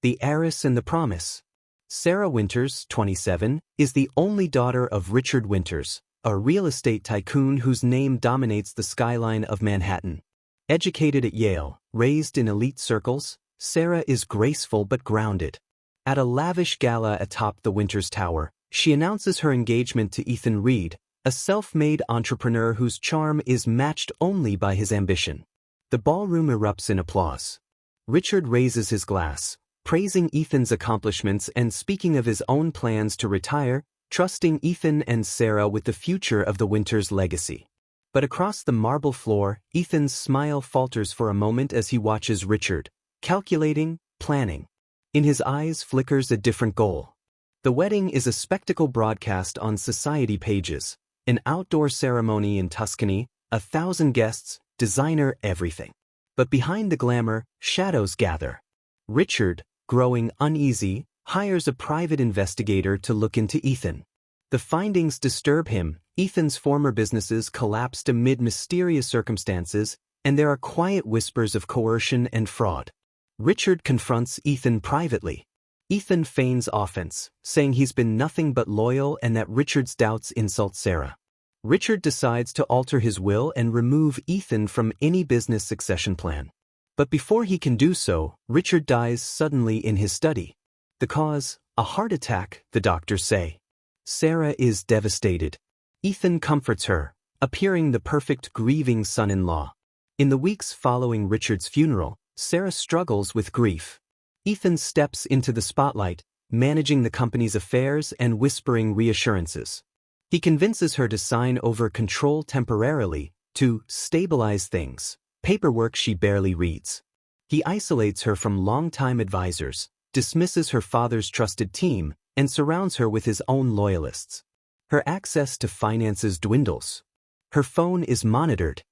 The Heiress and the Promise. Sarah Winters, 27, is the only daughter of Richard Winters, a real estate tycoon whose name dominates the skyline of Manhattan. Educated at Yale, raised in elite circles, Sarah is graceful but grounded. At a lavish gala atop the Winters Tower, she announces her engagement to Ethan Reed, a self-made entrepreneur whose charm is matched only by his ambition. The ballroom erupts in applause. Richard raises his glass, praising Ethan's accomplishments and speaking of his own plans to retire, trusting Ethan and Sarah with the future of the Winters legacy. But across the marble floor, Ethan's smile falters for a moment as he watches Richard, calculating, planning. In his eyes flickers a different goal. The wedding is a spectacle broadcast on society pages, an outdoor ceremony in Tuscany, 1,000 guests, designer everything. But behind the glamour, shadows gather. Richard, growing uneasy, hires a private investigator to look into Ethan. The findings disturb him. Ethan's former businesses collapsed amid mysterious circumstances, and there are quiet whispers of coercion and fraud. Richard confronts Ethan privately. Ethan feigns offense, saying he's been nothing but loyal and that Richard's doubts insult Sarah. Richard decides to alter his will and remove Ethan from any business succession plan. But before he can do so, Richard dies suddenly in his study. The cause? A heart attack, the doctors say. Sarah is devastated. Ethan comforts her, appearing the perfect grieving son-in-law. In the weeks following Richard's funeral, Sarah struggles with grief. Ethan steps into the spotlight, managing the company's affairs and whispering reassurances. He convinces her to sign over control temporarily, to stabilize things, paperwork she barely reads. He isolates her from longtime advisors, dismisses her father's trusted team, and surrounds her with his own loyalists. Her access to finances dwindles. Her phone is monitored.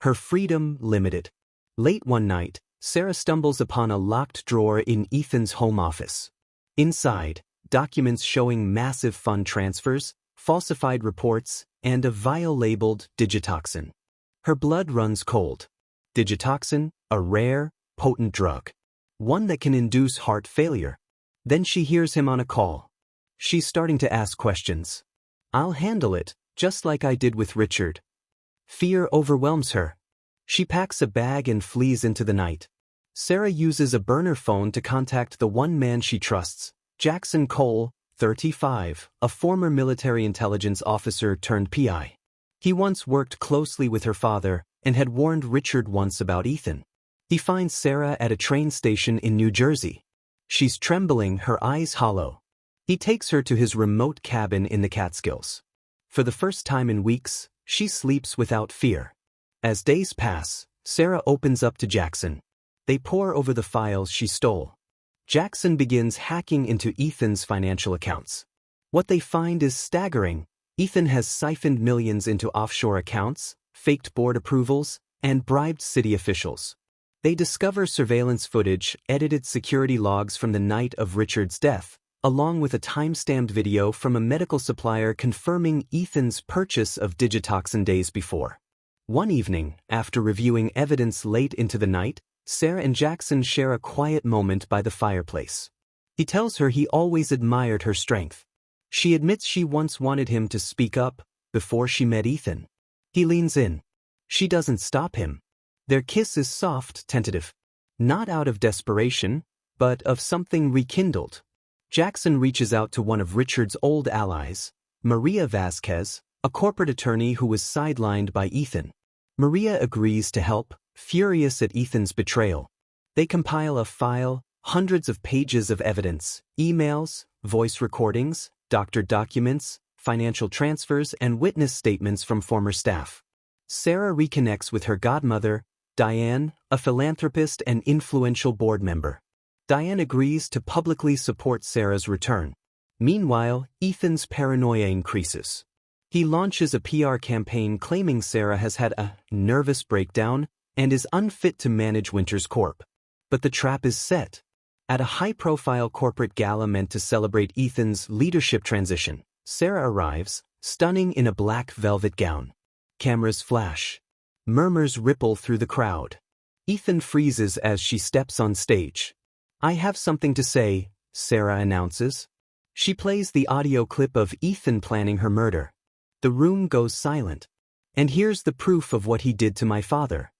Her freedom limited. Late one night, Sarah stumbles upon a locked drawer in Ethan's home office. Inside, documents showing massive fund transfers, falsified reports, and a vial labeled digitoxin. Her blood runs cold. Digitoxin, a rare, potent drug. One that can induce heart failure. Then she hears him on a call. She's starting to ask questions. "I'll handle it, just like I did with Richard." Fear overwhelms her. She packs a bag and flees into the night. Sarah uses a burner phone to contact the one man she trusts, Jackson Cole, 35, a former military intelligence officer turned PI. He once worked closely with her father and had warned Richard once about Ethan. He finds Sarah at a train station in New Jersey. She's trembling, her eyes hollow. He takes her to his remote cabin in the Catskills. For the first time in weeks, she sleeps without fear. As days pass, Sarah opens up to Jackson. They pore over the files she stole. Jackson begins hacking into Ethan's financial accounts. What they find is staggering. Ethan has siphoned millions into offshore accounts, faked board approvals, and bribed city officials. They discover surveillance footage, edited security logs from the night of Richard's death, along with a time-stamped video from a medical supplier confirming Ethan's purchase of digitoxin days before. One evening, after reviewing evidence late into the night, Sarah and Jackson share a quiet moment by the fireplace. He tells her he always admired her strength. She admits she once wanted him to speak up, before she met Ethan. He leans in. She doesn't stop him. Their kiss is soft, tentative. Not out of desperation, but of something rekindled. Jackson reaches out to one of Richard's old allies, Maria Vasquez, a corporate attorney who was sidelined by Ethan. Maria agrees to help, furious at Ethan's betrayal. They compile a file, hundreds of pages of evidence, emails, voice recordings, doctored documents, financial transfers, and witness statements from former staff. Sarah reconnects with her godmother, Diane, a philanthropist and influential board member. Diane agrees to publicly support Sarah's return. Meanwhile, Ethan's paranoia increases. He launches a PR campaign claiming Sarah has had a nervous breakdown and is unfit to manage Winters Corp. But the trap is set. At a high-profile corporate gala meant to celebrate Ethan's leadership transition, Sarah arrives, stunning in a black velvet gown. Cameras flash. Murmurs ripple through the crowd. Ethan freezes as she steps on stage. I have something to say, Sarah announces. She plays the audio clip of Ethan planning her murder. The room goes silent. And here's the proof of what he did to my father.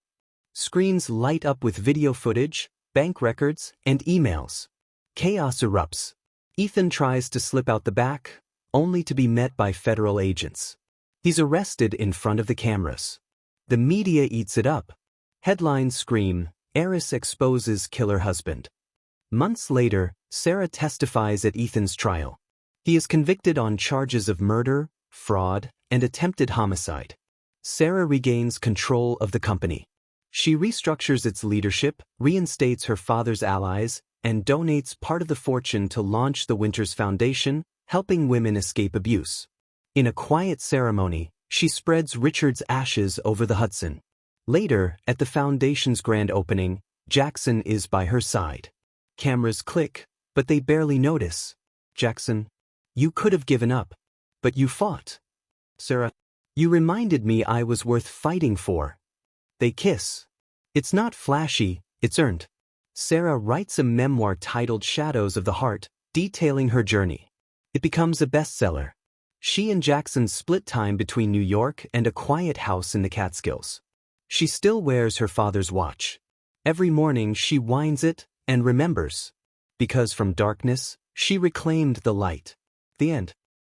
Screens light up with video footage, bank records, and emails. Chaos erupts. Ethan tries to slip out the back, only to be met by federal agents. He's arrested in front of the cameras. The media eats it up. Headlines scream, "Heiress exposes killer husband." Months later, Sarah testifies at Ethan's trial. He is convicted on charges of murder, fraud, and attempted homicide. Sarah regains control of the company. She restructures its leadership, reinstates her father's allies, and donates part of the fortune to launch the Winters Foundation, helping women escape abuse. In a quiet ceremony, she spreads Richard's ashes over the Hudson. Later, at the foundation's grand opening, Jackson is by her side. Cameras click, but they barely notice. Jackson, you could have given up, but you fought. Sarah, you reminded me I was worth fighting for. They kiss. It's not flashy, it's earned. Sarah writes a memoir titled Shadows of the Heart, detailing her journey. It becomes a bestseller. She and Jackson split time between New York and a quiet house in the Catskills. She still wears her father's watch. Every morning she winds it and remembers. Because from darkness, she reclaimed the light. The end.